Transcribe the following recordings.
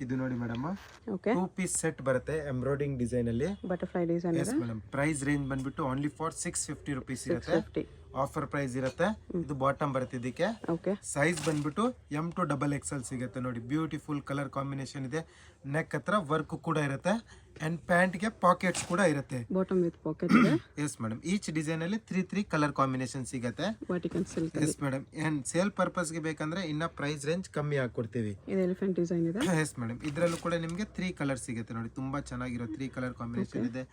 ಇದು ನೋಡಿ madam, okay 2 piece set ಬರುತ್ತೆ ಎಂಬ್ರಾಯ್ಡಿಂಗ್ ಡಿಸೈನ್ ಅಲ್ಲಿ. Butterfly design yes madam. Price range ಬಂದ್ಬಿಟ್ಟು ಓನ್ಲಿ ಫಾರ್ 650 ರುಪೀಸ್ ಇರುತ್ತೆ. 50. ಆಫರ್ ಪ್ರೈಸ್ ಇರುತ್ತೆ. ಇದು ಬಾಟಮ್ ಬರುತ್ತೆ. ಇದಕ್ಕೆ ಓಕೆ ಸೈಜ್ ಬಂದ್ಬಿಟ್ಟು M to XXL ಸಿಗುತ್ತೆ ನೋಡಿ. ಬ್ಯೂಟಿಫುಲ್ ಕಲರ್ ಕಾಂಬಿನೇಷನ್ ಇದೆ. ನೆಕ್ ಹತ್ರ ವರ್ಕ್ ಕೂಡ ಇರುತ್ತೆ ಅಂಡ್ ಪ್ಯಾಂಟ್ ಗೆ ಪಾಕೆಟ್ಸ್ ಕೂಡ ಇರುತ್ತೆ. ಬಾಟಮ್ ವಿತ್ ಪಾಕೆಟ್ ಇದೆ. Yes madam. ಈಚ್ ಡಿಸೈನ್ ಅಲ್ಲಿ 3 ಕಲರ್ ಕಾಂಬಿನೇಷನ್ ಸಿಗುತ್ತೆ. Vertical silk. Yes madam. And sale purpose ಗೆ ಬೇಕಂದ್ರೆ ಇನ್ನ ಪ್ರೈಸ್ ರೇಂಜ್ ಕಮ್ಮಿ ಹಾಕೊಡ್ತೀವಿ. ಇದು ಎಲಿಫೆಂಟ್ ಡಿಸೈನ್ ಇದೆ. Yes madam. ಇದ್ರಲ್ಲೂ ಕೂಡ ನಿಮಗೆ 3 ಕಲರ್ ಸಿಗುತ್ತೆ ನೋಡಿ. ತುಂಬಾ ಚೆನ್ನಾಗಿರೋ 3 ಕಲರ್ ಕಾಂಬಿನೇಷನ್ ಇದೆ.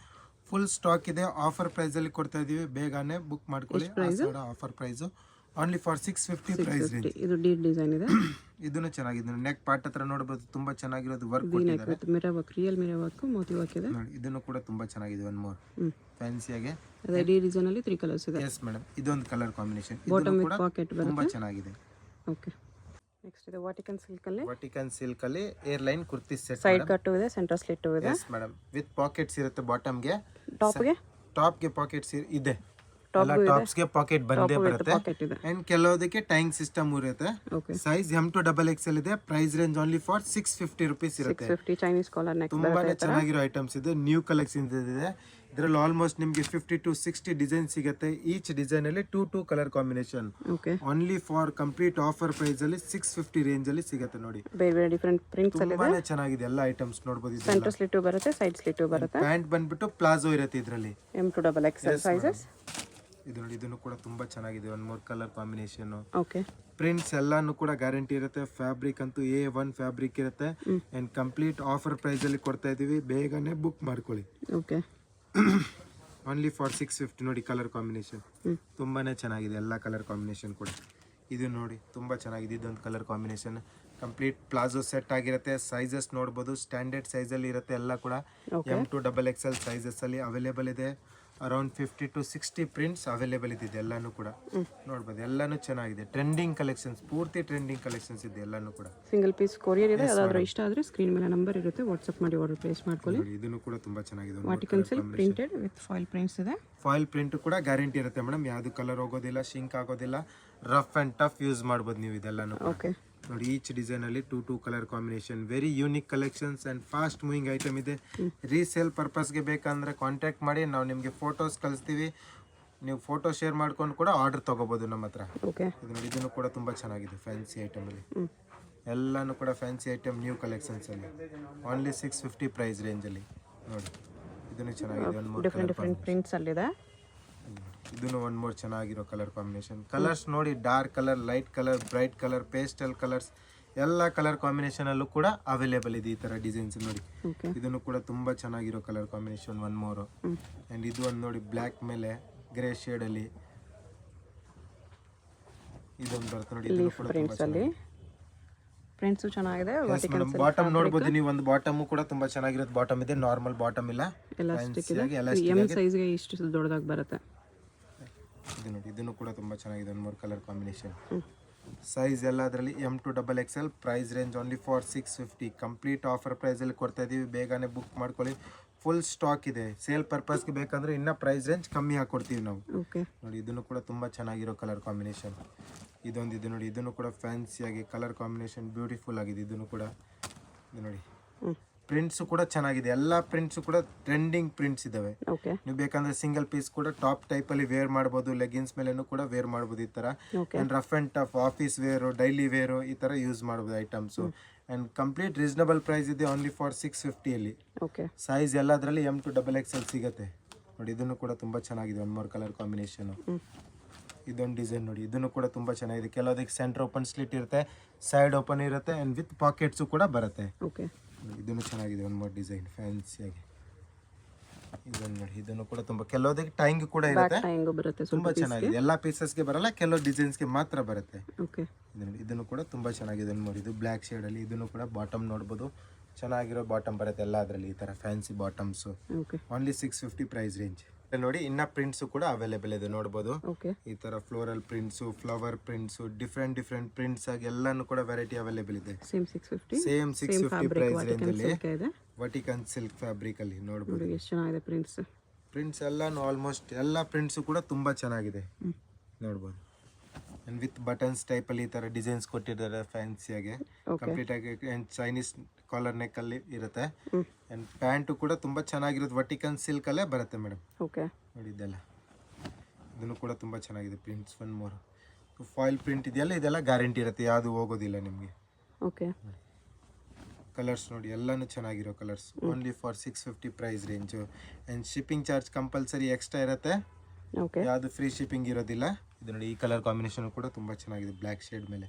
ಫುಲ್ ಸ್ಟಾಕ್ ಇದೆ. ಆಫರ್ ಪ್ರೈಸ್ ಅಲ್ಲಿ ಕೊಡ್ತಾ ಇದೀವಿ. ಬೇಗನೆ ಬುಕ್ ಮಾಡ್ಕೊಳ್ಳಿ. Offer price only for 650 price range. ಇದು ಡೀಪ್ ಡಿಸೈನ್ ಇದೆ. ಇದನ್ನು ಚೆನ್ನಾಗಿದೆ. ನೆಕ್ ಪಾರ್ಟ್ ಹತ್ರ ನೋಡಬಹುದು. ತುಂಬಾ ಚೆನ್ನಾಗಿರೋದು ವರ್ಕ್ ಕೊಟ್ಟಿದ್ದಾರೆ. Mirror work, real mirror work, Moti work ಇದೆ ನೋಡಿ. ಇದನ್ನು ಕೂಡ ತುಂಬಾ ಚೆನ್ನಾಗಿದೆ. ಒನ್ ಮೋರ್ ಫ್ಯಾನ್ಸಿ ಆಗಿ ಅದೇ ಡಿ ಡಿಸೈನ್ ಅಲ್ಲಿ 3 ಕಲರ್ಸ್ ಇದೆ. Yes madam. ಇದೊಂದು ಕಲರ್ ಕಾಂಬಿನೇಷನ್. ಬಾಟಮ್ ಕೂಡ ವಿತ್ ಪಾಕೆಟ್ ಬರುತ್ತೆ. ತುಂಬಾ ಚೆನ್ನಾಗಿದೆ. ಓಕೆ ನೆಕ್ಸ್ಟ್ ಇದೆ ವರ್ಟಿಕಲ್ ಸಿಲ್ಕ್ ಅಲ್ಲಿ. ವರ್ಟಿಕಲ್ ಸಿಲ್ಕ್ ಅಲ್ಲಿ air line kurti set. Side cut ಇದೆ, ಸೆಂಟರ್ ಸ್ಲಿಟ್ ಇದೆ. Yes madam. ವಿತ್ ಪಾಕೆಟ್ಸ್ ಇರುತ್ತೆ. ಬಾಟಮ್ ಗೆ, ಟಾಪ್ ಗೆ ಪಾಕೆಟ್ಸ್ ಇದೆ. ಎಲ್ಲ ಟಾಪ್ಸ್ ಗೆ ಪಾಕೆಟ್ ಬಂದೇ ಬರುತ್ತೆ. ಅಂಡ್ ಕೆಲವದಕ್ಕೆ ಟೈಂಗ್ ಸಿಸ್ಟಮ್ ಇರುತ್ತೆ. ಸೈಜ್ M to XXL ಇದೆ. Price range only for 650 rupees ಇರುತ್ತೆ. 650 ಚೈನೀಸ್ ಕಾಲರ್ ನೆಕ್. ತುಂಬಾನೇ ಚೆನ್ನಾಗಿರೋ ಐಟಮ್ಸ್ ಇದೆ. ನ್ಯೂ ಕಲೆಕ್ಷನ್ ಇದೆ. ಇದರಲ್ಲಿ ಆಲ್ಮೋಸ್ಟ್ ನಿಮಗೆ 50 to 60 ಡಿಸೈನ್ ಸಿಗುತ್ತೆ. ಈಚ್ ಡಿಸೈನ್ ಅಲ್ಲಿ 2 colour combination. Only for complete offer price ಅಲ್ಲಿ 650 ರೇಂಜ್ ಅಲ್ಲಿ ಸಿಗುತ್ತೆ ನೋಡಿ. ಬೇರೆ ಬೇರೆ ಡಿಫರೆಂಟ್ ಪ್ರಿಂಟ್ಸ್ ಅಲ್ಲಿ ಇದೆ. ತುಂಬಾನೇ ಚೆನ್ನಾಗಿದೆ. ಎಲ್ಲ ಐಟಮ್ಸ್ ನೋಡಬಹುದು. ಸೆಂಟರ್ ಸ್ಲಿಟ್ ಬರುತ್ತೆ, ಸೈಡ್ ಸ್ಲಿಟ್ ಬರುತ್ತೆ. ಪ್ಯಾಂಟ್ ಬಂದ್ಬಿಟ್ಟು ಪ್ಲಾಜೋ ಇರುತ್ತೆ ಇದರಲ್ಲಿ. M to XXL sizes. ಇದು ನೋಡಿ. ಇದನ್ನು ಕೂಡ ತುಂಬಾ ಚೆನ್ನಾಗಿದೆ. One more colour combination. Okay prints ಎಲ್ಲಾನು ಕೂಡ ಗ್ಯಾರಂಟಿ ಇರುತ್ತೆ. ಫ್ಯಾಬ್ರಿಕ್ ಅಂತೂ A1 ಫ್ಯಾಬ್ರಿಕ್ ಇರುತ್ತೆ. ಅಂಡ್ ಕಂಪ್ಲೀಟ್ ಆಫರ್ ಪ್ರೈಸ್ ಅಲ್ಲಿ ಕೊಡ್ತಾ ಇದೀವಿ. ಬೇಗನೆ ಬುಕ್ ಮಾಡ್ಕೊಳ್ಳಿ. ಓಕೆ ಓನ್ಲಿ ಫಾರ್ 650 ನೋಡಿ. ಕಲರ್ ಕಾಂಬಿನೇಷನ್ ತುಂಬಾನೇ ಚೆನ್ನಾಗಿದೆ. ಎಲ್ಲ ಕಲರ್ ಕಾಂಬಿನೇಷನ್ ಕೂಡ. ಇದು ನೋಡಿ ತುಂಬಾ ಚೆನ್ನಾಗಿದೆ. ಇದೊಂದು colour combination. Complete palazzo set ಆಗಿರುತ್ತೆ. ಸೈಜಸ್ ನೋಡ್ಬೋದು. ಸ್ಟ್ಯಾಂಡರ್ಡ್ ಸೈಜ್ ಅಲ್ಲಿ ಇರುತ್ತೆ. ಎಲ್ಲ ಕೂಡ M to XXL ಸೈಜಸ್ ಅಲ್ಲಿ ಅವೈಲೇಬಲ್ ಇದೆ. ಅರೌಂಡ್ 50 to 60 ಪ್ರಿಂಟ್ಸ್ ಅವೈಲೇಬಲ್ ಇದೆ. ಎಲ್ಲಾನು ಕೂಡ ನೋಡ್ಬೋದು. ಎಲ್ಲಾನು ಚೆನ್ನಾಗಿದೆ. ಟ್ರೆಂಡಿಂಗ್ ಕಲೆಕ್ಷನ್ಸ್, ಪೂರ್ತಿ ಟ್ರೆಂಡಿಂಗ್ ಕಲೆಕ್ಷನ್ಸ್ ಇದೆ. ಎಲ್ಲಾನು ಕೂಡ ಸಿಂಗಲ್ ಪೀಸ್ ಕೊರಿಯರ್ ಇದೆ. ಅದಾದ್ರೂ ಇಷ್ಟ ಆದ್ರೆ ಸ್ಕ್ರೀನ್ ಮೇಲೆ ನಂಬರ್ ಇರುತ್ತೆ, ವಾಟ್ಸ್ಆಪ್ ಮಾಡಿ ಆರ್ಡರ್ ಪ್ಲೇಸ್ ಮಾಡ್ಕೊಳ್ಳಿ. ಇದನ್ನು ಕೂಡ ತುಂಬಾ ಚೆನ್ನಾಗಿದೆ. Vertical silk printed with foil prints ಇದೆ. ಫಾಯಿಲ್ ಪ್ರಿಂಟ್ ಕೂಡ ಗ್ಯಾರಂಟಿ ಇರುತ್ತೆ ಮೇಡಮ್. ಯಾವುದು ಕಲರ್ ಹೋಗೋದಿಲ್ಲ, ಶಿಂಕ್ ಆಗೋದಿಲ್ಲ. ರಫ್ ಅಂಡ್ ಟಫ್ ಯೂಸ್ ಮಾಡ್ಬೋದು ನೀವು ಇದೆಲ್ಲಾನು. ಓಕೆ ನೋಡಿ. ಈಚ್ ಡಿಸೈನ್ ಅಲ್ಲಿ 2 colour combination. Very unique collections and fast moving item ಇದೆ. ರೀಸೇಲ್ ಪರ್ಪಸ್ಗೆ ಬೇಕಂದ್ರೆ ಕಾಂಟ್ಯಾಕ್ಟ್ ಮಾಡಿ. ನಾವು ನಿಮಗೆ ಫೋಟೋಸ್ ಕಳಿಸ್ತೀವಿ. ನೀವು ಫೋಟೋ ಶೇರ್ ಮಾಡ್ಕೊಂಡು ಕೂಡ ಆರ್ಡರ್ ತಗೋಬಹುದು ನಮ್ಮ ಹತ್ರ. ಇದು ನೋಡಿ. ಇದನ್ನು ಕೂಡ ತುಂಬಾ ಚೆನ್ನಾಗಿದೆ. ಫ್ಯಾನ್ಸಿ ಐಟಮ್ ಅಲ್ಲಿ ಎಲ್ಲಾನು ಕೂಡ ಫ್ಯಾನ್ಸಿ ಐಟಮ್. ನ್ಯೂ ಕಲೆಕ್ಷನ್ಸ್ ಅಲ್ಲಿ ಓನ್ಲಿ 650 ಪ್ರೈಸ್ ರೇಂಜ್ ಅಲ್ಲಿ ನೋಡಿ. ಇದನ್ನು ಚೆನ್ನಾಗಿದೆ. ಡಿಫರೆಂಟ್ ಪ್ರಿಂಟ್ಸ್ ಅಲ್ಲಿ ಇದೆ. ಇದನ್ನು ಒನ್ ಮೋರ್ ಚೆನ್ನಾಗಿರೋ ಕಲರ್ ಕಾಂಬಿನೇಷನ್. ಕಲರ್ಸ್ ನೋಡಿ. Dark colour, light colour, bright colour, pastel colours ಎಲ್ಲ ಕಲರ್ ಕಾಂಬಿನೇಷನ್ ಅಲ್ಲೂ ಕೂಡ ಅವೈಲೇಬಲ್ ಇದೆ. ಈ ತರ ಡಿಸೈನ್ಸ್ ನೋಡಿ. ಇದನ್ನು ಕೂಡ ತುಂಬಾ ಚೆನ್ನಾಗಿರೋ colour combination. One more. And ಇದು ಒಂದು ನೋಡಿ. ಬ್ಲ್ಯಾಕ್ ಮೇಲೆ ಗ್ರೇ ಶೇಡ್ ಅಲ್ಲಿ ಇದೊಂದು ಬರುತ್ತೆ ನೋಡಿ. ಇದನ್ನು ಕೂಡ ತುಂಬಾ ಚೆನ್ನಾಗಿದೆ. ಪ್ರಿಂಟ್ಸ್ ಚೆನ್ನಾಗಿದೆ. ಬಾಟಮ್ ನೋಡಬಹುದು ನೀವು. ಒಂದು ಬಾಟಮ್ ಕೂಡ ತುಂಬಾ ಚೆನ್ನಾಗಿರೋದು ಬಾಟಮ್ ಇದೆ. ನಾರ್ಮಲ್ ಬಾಟಮ್ ಇಲ್ಲ. ಎಲಾಸ್ಟಿಕ್ ಇದೆ. M ಸೈಜ್ ಗೆ ಇಷ್ಟು ದೊಡ್ಡದಾಗಿ ಬರುತ್ತೆ. ಇದು ನೋಡಿ. ಇದನ್ನು ಕೂಡ ತುಂಬಾ ಚೆನ್ನಾಗಿದೆ. ಒಂದು ಮೂರು ಕಲರ್ ಕಾಂಬಿನೇಷನ್. ಸೈಜ್ ಎಲ್ಲ ಅದರಲ್ಲಿ M to XXL. Price range only for 650. Complete offer price ಅಲ್ಲಿ ಕೊಡ್ತಾ ಇದೀವಿ. ಬೇಗನೆ ಬುಕ್ ಮಾಡ್ಕೊಳ್ಳಿ. ಫುಲ್ ಸ್ಟಾಕ್ ಇದೆ. ಸೇಲ್ ಪರ್ಪಸ್ಗೆ ಬೇಕಂದ್ರೆ ಇನ್ನ ಪ್ರೈಸ್ ರೇಂಜ್ ಕಮ್ಮಿ ಹಾಕೊಡ್ತೀವಿ ನಾವು ನೋಡಿ. ಇದನ್ನು ಕೂಡ ತುಂಬಾ ಚೆನ್ನಾಗಿರೋ ಕಲರ್ ಕಾಂಬಿನೇಷನ್. ಇದೊಂದು ಇದೆ ನೋಡಿ. ಇದನ್ನು ಕೂಡ ಫ್ಯಾನ್ಸಿ ಆಗಿ ಕಲರ್ ಕಾಂಬಿನೇಷನ್ ಬ್ಯೂಟಿಫುಲ್ ಆಗಿದೆ. ಇದನ್ನು ಕೂಡ ಇದು ನೋಡಿ. ಪ್ರಿಂಟ್ಸ್ ಕೂಡ ಚೆನ್ನಾಗಿದೆ. ಎಲ್ಲ ಪ್ರಿಂಟ್ಸ್ ಕೂಡ ಟ್ರೆಂಡಿಂಗ್ ಪ್ರಿಂಟ್ಸ್ ಇದಾವೆ. ನೀವು ಬೇಕಂದ್ರೆ ಸಿಂಗಲ್ ಪೀಸ್ ಕೂಡ ಟಾಪ್ ಟೈಪ್ ಅಲ್ಲಿ ವೇರ್ ಮಾಡಬಹುದು. ಲೆಗಿನ್ಸ್ ಮೇಲೆನೂ ಕೂಡ ವೇರ್ ಮಾಡಬಹುದು. ಈ ತರ rough and tough office wear, daily wear ಈ ತರ ಯೂಸ್ ಮಾಡಬಹುದು items. And complete reasonable price ಇದೆ. ಓನ್ಲಿ ಫಾರ್ 650 ಅಲ್ಲಿ. ಸೈಜ್ ಎಲ್ಲದರಲ್ಲಿ M to XXL ಸಿಗುತ್ತೆ ನೋಡಿ. ಇದನ್ನು ಕೂಡ ತುಂಬಾ ಚೆನ್ನಾಗಿದೆ. One more colour combination. ಇದೊಂದು ಡಿಸೈನ್ ನೋಡಿ. ಇದನ್ನು ಕೂಡ ತುಂಬಾ ಚೆನ್ನಾಗಿದೆ. ಕೆಲವೊಂದಕ್ಕೆ ಸೆಂಟರ್ ಓಪನ್ ಸ್ಲಿಟ್ ಇರುತ್ತೆ, ಸೈಡ್ ಓಪನ್ ಇರುತ್ತೆ ಅಂಡ್ ವಿತ್ ಪಾಕೆಟ್ಸ್ ಕೂಡ ಬರುತ್ತೆ. ಇದನ್ನು ಚೆನ್ನಾಗಿದೆ. ಒನ್ ಮೋರ್ ಡಿಸೈನ್ ಫ್ಯಾನ್ಸಿ ಆಗಿ. ಇದನ್ನು ನೋಡಿ. ಇದನ್ನು ಕೂಡ ತುಂಬಾ ಕೆಲವೊಂದಕ್ಕೆ ಟೈಂಗ್ ಕೂಡ ಇರುತ್ತೆ. ತುಂಬಾ ಚೆನ್ನಾಗಿದೆ. ಎಲ್ಲಾ ಪೀಸಸ್ಗೆ ಬರಲ್ಲ, ಕೆಲವು ಡಿಸೈನ್ಸ್ಗೆ ಮಾತ್ರ ಬರುತ್ತೆ. ಇದನ್ನು ಕೂಡ ತುಂಬಾ ಚೆನ್ನಾಗಿದೆ. ನೋಡಿ. ಇದು ಬ್ಲ್ಯಾಕ್ ಶೇಡ್ ಅಲ್ಲಿ. ಇದನ್ನು ಕೂಡ ಬಾಟಮ್ ನೋಡಬಹುದು. ಚೆನ್ನಾಗಿರೋ ಬಾಟಮ್ ಬರುತ್ತೆ ಎಲ್ಲ ಅದರಲ್ಲಿ. ಈ ತರ fancy bottoms. Only 650 price range ನೋಡಿ. ಇನ್ನ ಪ್ರಿಂಟ್ಸ್ ಕೂಡ ಅವೈಲೇಬಲ್ ಇದೆ ನೋಡಬಹುದು. ಈ ತರ floral prints, flower prints, different prints ಆಗಿ ಎಲ್ಲಾನು ಕೂಡ ವೆರೈಟಿ ಅವೈಲೇಬಲ್ ಇದೆ. ಸೇಮ್ 650 ಪ್ರೈಸ್ ರೇಂಜ್ ಅಲ್ಲಿ. ವರ್ಟಿಕಲ್ ಸಿಲ್ಕ್ ಫ್ಯಾಬ್ರಿಕ್ ಅಲ್ಲಿ ನೋಡಬಹುದು. ಎಷ್ಟು ಚೆನ್ನಾಗಿದೆ ಪ್ರಿಂಟ್ಸ್ ಎಲ್ಲಾನು. ಆಲ್ಮೋಸ್ಟ್ ಎಲ್ಲಾ ಪ್ರಿಂಟ್ಸ್ ಕೂಡ ತುಂಬಾ ಚೆನ್ನಾಗಿದೆ ನೋಡಬಹುದು. ಆ್ಯಂಡ್ ವಿತ್ ಬಟನ್ಸ್ ಟೈಪಲ್ಲಿ ಈ ಥರ ಡಿಸೈನ್ಸ್ ಕೊಟ್ಟಿದ್ದಾರೆ ಫ್ಯಾನ್ಸಿಯಾಗಿ ಕಂಪ್ಲೀಟ್ ಆಗಿ. ಆ್ಯಂಡ್ ಚೈನೀಸ್ ಕಾಲರ್ ನೆಕ್ಕಲ್ಲಿ ಇರುತ್ತೆ. ಆ್ಯಂಡ್ ಪ್ಯಾಂಟು ಕೂಡ ತುಂಬ ಚೆನ್ನಾಗಿರುತ್ತೆ, ವರ್ಟಿಕಲ್ ಸಿಲ್ಕಲ್ಲೇ ಬರುತ್ತೆ ಮೇಡಮ್. ಓಕೆ, ನೋಡಿ ಇದೆಲ್ಲ, ಇದನ್ನು ಕೂಡ ತುಂಬ ಚೆನ್ನಾಗಿದೆ. ಪ್ರಿಂಟ್ಸ್ 1 more ಫಾಯಿಲ್ ಪ್ರಿಂಟ್ ಇದೆಯಲ್ಲ, ಇದೆಲ್ಲ ಗ್ಯಾರಂಟಿ ಇರುತ್ತೆ, ಯಾವುದು ಹೋಗೋದಿಲ್ಲ ನಿಮಗೆ. ಓಕೆ, ಕಲರ್ಸ್ ನೋಡಿ ಎಲ್ಲನೂ ಚೆನ್ನಾಗಿರೋ colours. Only for 650 price range. And shipping charge compulsory extra ಇರುತ್ತೆ, ಓಕೆ, ಯಾವುದು ಫ್ರೀ ಶಿಪ್ಪಿಂಗ್ ಇರೋದಿಲ್ಲ. ಇದು ನೋಡಿ ಈ ಕಲರ್ ಕಾಂಬಿನೇಷನ್ ಕೂಡ ತುಂಬ ಚೆನ್ನಾಗಿದೆ, ಬ್ಲ್ಯಾಕ್ ಶೇಡ್ ಮೇಲೆ.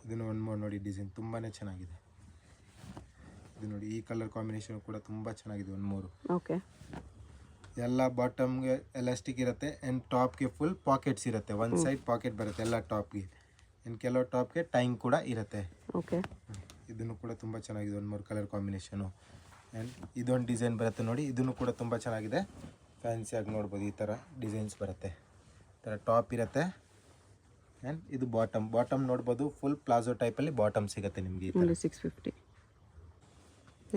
ಇದನ್ನು 1 more ನೋಡಿ ಡಿಸೈನ್ ತುಂಬಾ ಚೆನ್ನಾಗಿದೆ. ಇದು ನೋಡಿ ಈ ಕಲರ್ ಕಾಂಬಿನೇಷನ್ ಕೂಡ ತುಂಬ ಚೆನ್ನಾಗಿದೆ. 1 more. ಓಕೆ, ಎಲ್ಲ ಬಾಟಮ್ಗೆ ಎಲಾಸ್ಟಿಕ್ ಇರುತ್ತೆ ಆ್ಯಂಡ್ ಟಾಪ್ಗೆ ಫುಲ್ ಪಾಕೆಟ್ಸ್ ಇರುತ್ತೆ. ಒಂದು ಸೈಡ್ ಪಾಕೆಟ್ ಬರುತ್ತೆ ಎಲ್ಲ ಟಾಪ್ಗೆ. ಆ್ಯಂಡ್ ಕೆಲವು ಟಾಪ್ಗೆ ಟೈಮ್ ಕೂಡ ಇರುತ್ತೆ. ಓಕೆ, ಇದನ್ನು ಕೂಡ ತುಂಬ ಚೆನ್ನಾಗಿದೆ. 1 more ಕಲರ್ ಕಾಂಬಿನೇಷನು. ಆ್ಯಂಡ್ ಇದೊಂದು ಡಿಸೈನ್ ಬರುತ್ತೆ ನೋಡಿ, ಇದನ್ನು ಕೂಡ ತುಂಬ ಚೆನ್ನಾಗಿದೆ. ಫ್ಯಾನ್ಸಿಯಾಗಿ ನೋಡ್ಬೋದು, ಈ ಥರ ಡಿಸೈನ್ಸ್ ಬರುತ್ತೆ. ಈ ಥರ ಟಾಪ್ ಇರುತ್ತೆ ಆ್ಯಂಡ್ ಇದು ಬಾಟಮ್ ನೋಡ್ಬೋದು, ಫುಲ್ ಪ್ಲಾಜೋ ಟೈಪಲ್ಲಿ ಬಾಟಮ್ ಸಿಗುತ್ತೆ ನಿಮಗೆ. 650.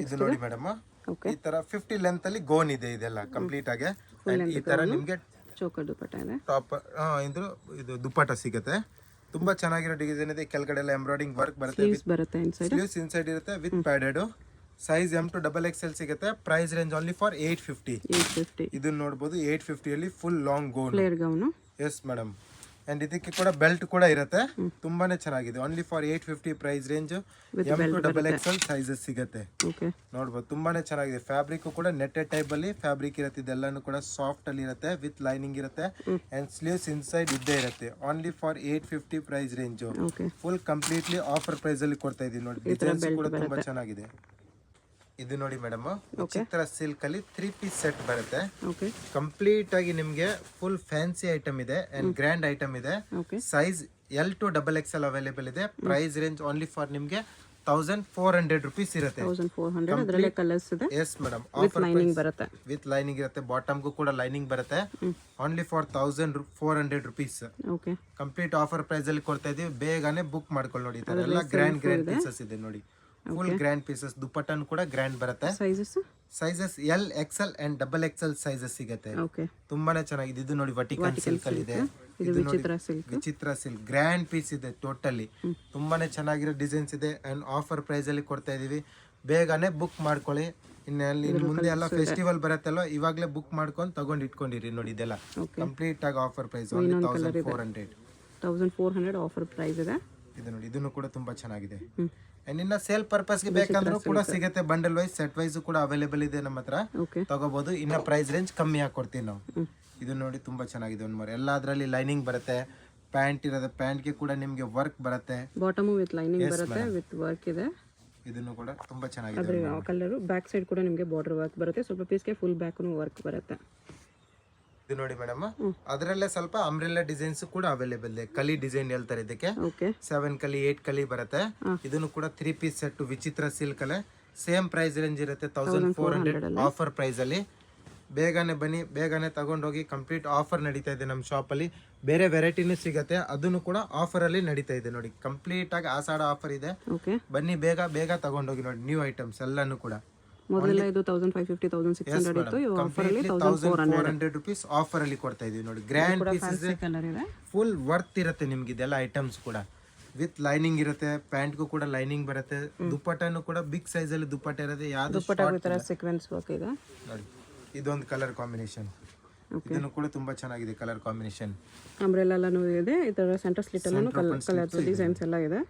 ಇದು ನೋಡಿ ಮೇಡಮ್, ಈ ತರ 50 ಲೆಂತ್ ಅಲ್ಲಿ ಗೋನ್ ಇದೆ, ಇದೆಲ್ಲ ಕಂಪ್ಲೀಟ್ ಆಗಿ. ಈ ತರ ನಿಮ್ಗೆ ಚೋಕರ್ ದುಪಟ್ಟ ಇದೆ, ಟಾಪ್ ಇದು ದುಪ್ಪಟ್ಟ ಸಿಗುತ್ತೆ. ತುಂಬಾ ಚೆನ್ನಾಗಿರೋ ಡಿಸೈನ್ ಇದೆ. ಕೆಳಗಡೆ ಎಲ್ಲ ಎಂಬ್ರಾಯ್ಡಿಂಗ್ ವರ್ಕ್ ಬರುತ್ತೆ, ಸ್ಲೀವ್ಸ್ ಇನ್ಸೈಡ್ ಇರುತ್ತೆ with padded. Size M to XXL ಸಿಗುತ್ತೆ. Price range only for 850. ಇದನ್ನ ನೋಡಬಹುದು, 850 ಅಲ್ಲಿ full long gown. Yes madam. And ಇದಕ್ಕೆ ಕೂಡ ಬೆಲ್ಟ್ ಕೂಡ ಇರುತ್ತೆ, ತುಂಬಾನೇ ಚೆನ್ನಾಗಿದೆ. Only for 850 price range. M to XXL sizes ಸಿಗುತ್ತೆ. ನೋಡ್ಬೋದು, ತುಂಬಾನೇ ಚೆನ್ನಾಗಿದೆ. ಫ್ಯಾಬ್ರಿಕ್ ಕೂಡ ನೆಟ್ಟೆಡ್ ಟೈಪ್ ಅಲ್ಲಿ ಫ್ಯಾಬ್ರಿಕ್ ಇರುತ್ತೆ. ಇದೆಲ್ಲಾನು ಕೂಡ ಸಾಫ್ಟ್ ಅಲ್ಲಿ ಇರುತ್ತೆ, ವಿತ್ ಲೈನಿಂಗ್ ಇರುತ್ತೆ. ಆ್ಯಂಡ್ ಸ್ಲೀವ್ಸ್ ಇನ್ಸೈಡ್ ಇದ್ದೇ ಇರುತ್ತೆ. Only for 850 price range. Full completely offer price ಅಲ್ಲಿ ಕೊಡ್ತಾ ಇದೀವಿ ನೋಡಿ. ಡಿಸೈನ್ಸ್ ಕೂಡ ತುಂಬಾ ಚೆನ್ನಾಗಿದೆ. ಇದು ನೋಡಿ ಮೇಡಮ್, ವಿಚಿತ್ರ ಸಿಲ್ಕ್ ಅಲ್ಲಿ 3 ಪೀಸ್ ಸೆಟ್ ಬರುತ್ತೆ. ಕಂಪ್ಲೀಟ್ ಆಗಿ ನಿಮ್ಗೆ ಫುಲ್ ಫ್ಯಾನ್ಸಿ ಐಟಮ್ ಇದೆ ಅಂಡ್ ಗ್ರ್ಯಾಂಡ್ ಐಟಮ್ ಇದೆ. Size L to XXL available ಇದೆ. ಪ್ರೈಸ್ ರೇಂಜ್ ಓನ್ಲಿ ಫಾರ್ ನಿಮ್ಗೆ 1400 rupees ಇರುತ್ತೆ. 1400. ಅದರಲ್ಲೇ ಕಲರ್ಸ್ ಇದೆ. ಎಸ್ ಮೇಡಮ್, ವಿತ್ ಲೈನಿಂಗ್ ಬರುತ್ತೆ. ವಿತ್ ಲೈನಿಂಗ್ ಇರುತ್ತೆ, ಬಾಟಮ್ಗೂ ಕೂಡ ಲೈನಿಂಗ್ ಬರುತ್ತೆ. Only for 1400 rupees. Okay, complete offer price ಅಲ್ಲಿ ಕೊಡ್ತಾ ಇದೀವಿ. ಬೇಗನೆ ಬುಕ್ ಮಾಡ್ಕೊಳ್ಳಿ ನೋಡಿ. ಈ ತರ ಎಲ್ಲ ಗ್ರ್ಯಾಂಡ್ ಪೀಸಸ್ ಇದೆ ನೋಡಿ, ಫುಲ್ ಗ್ರ್ಯಾಂಡ್ ಪೀಸಸ್. ದುಪ್ಪಟ್ಟನ್ ಕೂಡ ಗ್ರ್ಯಾಂಡ್ ಬರುತ್ತೆ. Sizes L, XL and XXL sizes ಸಿಗುತ್ತೆ. ತುಂಬಾನೇ ಚೆನ್ನಾಗಿದೆ. ಇದು ನೋಡಿ ವರ್ಟಿಕಲ್ ಸಿಲ್ಕ್ ಅಲ್ಲಿ ಇದೆ. ಇದು ವಿಚಿತ್ರ ಸಿಲ್ಕ್ ಗ್ರ್ಯಾಂಡ್ ಪೀಸ್ ಇದೆ ಟೋಟಲಿ. ತುಂಬಾನೇ ಚೆನ್ನಾಗಿರೋ ಡಿಸೈನ್ಸ್ ಇದೆ ಅಂಡ್ ಆಫರ್ ಪ್ರೈಸ್ ಅಲ್ಲಿ ಕೊಡ್ತಾ ಇದೀವಿ. ಬೇಗನೆ ಬುಕ್ ಮಾಡ್ಕೊಳ್ಳಿ. ಇನ್ನು ಮುಂದೆ ಎಲ್ಲ ಫೆಸ್ಟಿವಲ್ ಬರುತ್ತಲ್ಲ, ಇವಾಗಲೇ ಬುಕ್ ಮಾಡ್ಕೊಂಡು ತಗೊಂಡು ಇಟ್ಕೊಂಡಿರಿ ನೋಡಿ. ಇದೆಲ್ಲ ಕಂಪ್ಲೀಟ್ ಆಗಿ ಆಫರ್ ಪ್ರೈಸ್, 1400 ಆಫರ್ ಪ್ರೈಸ್ ಇದೆ. ಇದು ನೋಡಿ, ಇದನ್ನು ಕೂಡ ತುಂಬಾ ಚೆನ್ನಾಗಿದೆ. ಅಂಡ್ ಇನ್ನ ಸೇಲ್ ಪರ್ಪಸ್ ಗೆ ಬೇಕಂದ್ರೂ ಕೂಡ ಸಿಗುತ್ತೆ. ಬಂಡಲ್ ವೈಸ್, ಸೆಟ್ ವೈಸ್ ಕೂಡ ಅವೈಲೇಬಲ್ ಇದೆ ನಮ್ಮ ಹತ್ರ, ತಗೋಬಹುದು. ಇನ್ನ ಪ್ರೈಸ್ ರೇಂಜ್ ಕಮ್ಮಿ ಹಾಕೊಡ್ತೀವಿ ನಾವು. ಇದು ನೋಡಿ ತುಂಬಾ ಚೆನ್ನಾಗಿದೆ. 1 more. ಎಲ್ಲ ಅದರಲ್ಲಿ ಲೈನಿಂಗ್ ಬರುತ್ತೆ. ಪ್ಯಾಂಟ್ ಇರೋದು, ಪ್ಯಾಂಟ್ ಗೆ ಕೂಡ ನಿಮ್ಗೆ ವರ್ಕ್ ಬರುತ್ತೆ. ಬಾಟಮ್ ವಿತ್ ಲೈನಿಂಗ್ ಬರುತ್ತೆ, ವಿತ್ ವರ್ಕ್ ಇದೆ. ಇದನ್ನು ಕೂಡ ತುಂಬಾ ಚೆನ್ನಾಗಿದೆ. ಅದ್ರ ಕಲರ್ ಬ್ಯಾಕ್ ಸೈಡ್ ಕೂಡ ನಿಮಗೆ ಬಾರ್ಡರ್ ವರ್ಕ್ ಬರುತ್ತೆ. ಸ್ವಲ್ಪ ಪೀಸ್ಗೆ ಫುಲ್ ಬ್ಯಾಕ್ ವರ್ಕ್ ಬರುತ್ತೆ. ಇದು ನೋಡಿ ಮೇಡಮ್, ಅದರಲ್ಲೇ ಸ್ವಲ್ಪ ಅಂಬ್ರೆಲ್ಲಾ ಡಿಸೈನ್ಸ್ ಕೂಡ ಅವೈಲೇಬಲ್ ಇದೆ. ಕಲಿ ಡಿಸೈನ್ ಹೇಳ್ತಾರೆ ಇದಕ್ಕೆ. 7 ಕಲಿ 8 ಕಲಿ ಬರುತ್ತೆ. ಇದನ್ನು ಕೂಡ 3 ಪೀಸ್ ಸೆಟ್ ವಿಚಿತ್ರ ಸಿಲ್ಕ್ ಅಲ್ಲೇ ಸೇಮ್ ಪ್ರೈಸ್ ರೇಂಜ್ ಇರುತ್ತೆ. 1400 ಆಫರ್ ಪ್ರೈಸ್ ಅಲ್ಲಿ. ಬೇಗನೆ ಬನ್ನಿ, ಬೇಗನೆ ತಗೊಂಡೋಗಿ. ಕಂಪ್ಲೀಟ್ ಆಫರ್ ನಡೀತಾ ಇದೆ ನಮ್ಮ ಶಾಪ್ ಅಲ್ಲಿ. ಬೇರೆ ವೆರೈಟಿನೂ ಸಿಗುತ್ತೆ, ಅದನ್ನು ಕೂಡ ಆಫರ್ ಅಲ್ಲಿ ನಡೀತಾ ಇದೆ ನೋಡಿ. ಕಂಪ್ಲೀಟ್ ಆಗಿ ಆಷಾಢ ಆಫರ್ ಇದೆ. ಬನ್ನಿ, ಬೇಗ ತಗೊಂಡೋಗಿ ನೋಡಿ. ನ್ಯೂ ಐಟಮ್ಸ್ ಎಲ್ಲಾನು ಕೂಡ. ಮೊದಲ ಇದು 1550 1600 ಇತ್ತು. ಈ ಆಫರ್ ಅಲ್ಲಿ 1400 rupees ಆಫರ್ ಅಲ್ಲಿ ಕೊಡ್ತಾ ಇದೀವಿ ನೋಡಿ. ಗ್ರ್ಯಾಂಡ್ ಪೀಸಸ್ ಇದೆ, ಫುಲ್ ವರ್ತ್ ಇರುತ್ತೆ ನಿಮ್ಗೆ. ಇದೆಲ್ಲ ಐಟಮ್ಸ್ ಕೂಡ ವಿತ್ ಲೈನಿಂಗ್ ಇರುತ್ತೆ. ಪ್ಯಾಂಟ್ಗೂ ಕೂಡ ಲೈನಿಂಗ್ ಬರುತ್ತೆ. ದುಪ್ಪಟ್ಟನು ಕೂಡ ಬಿಗ್ ಸೈಜ್ ಅಲ್ಲಿ ದುಪ್ಪಟ್ಟ ಇರುತ್ತೆ. ಯಾವ್ದು ಸೀಕ್ವೆನ್ಸ್ ವರ್ಕ್ ಇದೆ ನೋಡಿ. ಇದೊಂದು ಕಲರ್ ಕಾಂಬಿನೇಷನ್, ಇದನ್ನು ಕೂಡ ತುಂಬಾ ಚೆನ್ನಾಗಿದೆ ಕಲರ್ ಕಾಂಬಿನೇಷನ್. ಅಂಬ್ರೆಲ್ಲಾ ಎಲ್ಲಾನು ಇದೆ. ಇದರ ಸೆಂಟರ್ ಸ್ಲಿಟ್ ಅಲ್ಲೂ ಕಲರ್ಸ್ ಡಿಸೈನ್ಸ್ ಎಲ್ಲ ಇದೆ.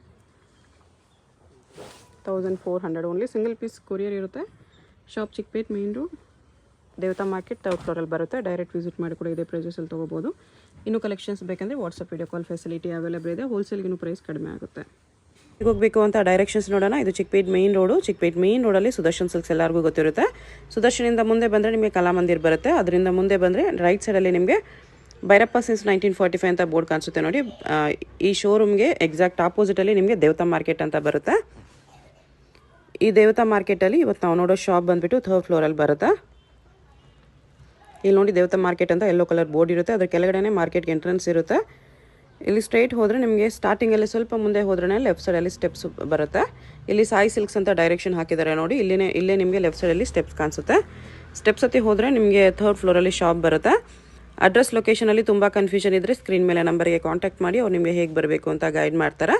1400 ಓನ್ಲಿ. ಸಿಂಗಲ್ ಪೀಸ್ ಕೊರಿಯರ್ ಇರುತ್ತೆ. ಶಾಪ್ ಚಿಕ್ಕಪೇಟ್ ಮೇನ್ ರೋಡ್, ದೇವತಾ ಮಾರ್ಕೆಟ್, 3rd floor ಅಲ್ಲಿ ಬರುತ್ತೆ. ಡೈರೆಕ್ಟ್ ವಿಸಿಟ್ ಮಾಡಿ ಕೂಡ ಇದೇ ಪ್ರೈಸಲ್ಲಿ ತೊಗೋಬೋದು. ಇನ್ನೂ ಕಲೆಕ್ಷನ್ಸ್ ಬೇಕಂದರೆ WhatsApp video call facility available ಇದೆ. ಹೋಲ್ಸೇಲ್ಗಿನ್ನೂ ಪ್ರೈಸ್ ಕಡಿಮೆ ಆಗುತ್ತೆ. ಈಗ ಹೋಗಬೇಕು ಅಂತ ಡೈರೆಕ್ಷನ್ಸ್ ನೋಡೋಣ. ಇದು Chickpet main road. Chickpet main ರೋಡಲ್ಲಿ ಸುದರ್ಶನ್ ಸಿಲ್ಕ್ಸ್ ಎಲ್ಲರಿಗೂ ಗೊತ್ತಿರುತ್ತೆ. ಸುದರ್ಶನಿಂದ ಮುಂದೆ ಬಂದರೆ ನಿಮಗೆ ಕಲಾಮಂದಿರ್ ಬರುತ್ತೆ. ಅದರಿಂದ ಮುಂದೆ ಬಂದರೆ ರೈಟ್ ಸೈಡಲ್ಲಿ ನಿಮಗೆ ಭೈರಪ್ಪ ಸಿನ್ಸ್ 1945 ಅಂತ ಬೋರ್ಡ್ ಕಾಣಿಸುತ್ತೆ ನೋಡಿ. ಈ ಶೋರೂಮ್ಗೆ ಎಕ್ಸಾಕ್ಟ್ ಆಪೋಸಿಟಲ್ಲಿ ನಿಮಗೆ ದೇವತಾ ಮಾರ್ಕೆಟ್ ಅಂತ ಬರುತ್ತೆ. ಈ ದೇವತಾ ಮಾರ್ಕೆಟಲ್ಲಿ ಇವತ್ತು ನಾವು ನೋಡೋ ಶಾಪ್ ಬಂದುಬಿಟ್ಟು 3rd floor ಅಲ್ಲಿ ಬರುತ್ತೆ. ಇಲ್ಲಿ ನೋಡಿ ದೇವತಾ ಮಾರ್ಕೆಟ್ ಅಂತ ಯೆಲ್ಲೋ ಕಲರ್ ಬೋರ್ಡ್ ಇರುತ್ತೆ. ಅದ್ರ ಕೆಳಗಡೆ ಮಾರ್ಕೆಟ್ಗೆ ಎಂಟ್ರೆನ್ಸ್ ಇರುತ್ತೆ. ಇಲ್ಲಿ ಸ್ಟ್ರೈಟ್ ಹೋದರೆ ನಿಮಗೆ ಸ್ಟಾರ್ಟಿಂಗಲ್ಲಿ ಸ್ವಲ್ಪ ಮುಂದೆ ಹೋದ್ರೆ ಲೆಫ್ಟ್ ಸೈಡಲ್ಲಿ ಸ್ಟೆಪ್ಸ್ ಬರುತ್ತೆ. ಇಲ್ಲಿ ಸಾಯಿ ಸಿಲ್ಕ್ಸ್ ಅಂತ ಡೈರೆಕ್ಷನ್ ಹಾಕಿದ್ದಾರೆ ನೋಡಿ. ಇಲ್ಲೇ ನಿಮಗೆ ಲೆಫ್ಟ್ ಸೈಡಲ್ಲಿ ಸ್ಟೆಪ್ಸ್ ಕಾಣಿಸುತ್ತೆ. ಸ್ಟೆಪ್ಸ್ ಹತ್ತಿ ಹೋದರೆ ನಿಮಗೆ 3rd floor ಅಲ್ಲಿ ಶಾಪ್ ಬರುತ್ತೆ. ಅಡ್ರೆಸ್ ಲೊಕೇಶನಲ್ಲಿ ತುಂಬ ಕನ್ಫ್ಯೂಷನ್ ಇದ್ದರೆ ಸ್ಕ್ರೀನ್ ಮೇಲೆ ನಂಬರ್ಗೆ ಕಾಂಟ್ಯಾಕ್ಟ್ ಮಾಡಿ ಅವ್ರು ನಿಮಗೆ ಹೇಗೆ ಬರಬೇಕು ಅಂತ ಗೈಡ್ ಮಾಡ್ತಾರೆ.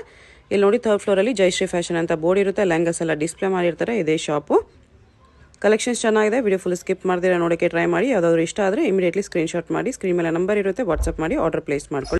ಇಲ್ಲಿ ನೋಡಿ 3rd ಫ್ಲೋರಲ್ಲಿ ಜಯಶ್ರೀ ಫ್ಯಾಷನ್ ಅಂತ ಬೋರ್ಡ್ ಇರುತ್ತೆ. ಲೆಹಂಗಾಸ್ ಎಲ್ಲ ಡಿಸ್ಪ್ಲೇ ಮಾಡಿರ್ತಾರೆ. ಇದೇ ಶಾಪು. ಕಲೆಕ್ಷನ್ಸ್ ಚೆನ್ನಾಗಿದೆ. ವಿಡಿಯೋ ಫುಲ್ ಸ್ಕಿಪ್ ಮಾಡ್ದಿರ ನೋಡೋಕ್ಕೆ ಟ್ರೈ ಮಾಡಿ. ಯಾವುದಾದ್ರು ಇಷ್ಟ ಆದರೆ ಇಮಿಡಿಯೇಟ್ಲಿ ಸ್ಕ್ರೀನ್ಶಾಟ್ ಮಾಡಿ ಸ್ಕ್ರೀನ್ ಮೇಲೆ ನಂಬರ್ ಇರುತ್ತೆ ವಾಟ್ಸಪ್ ಮಾಡಿ ಆರ್ಡರ್ ಪ್ಲೇಸ್ ಮಾಡ್ಕೊಳ್ಳಿ.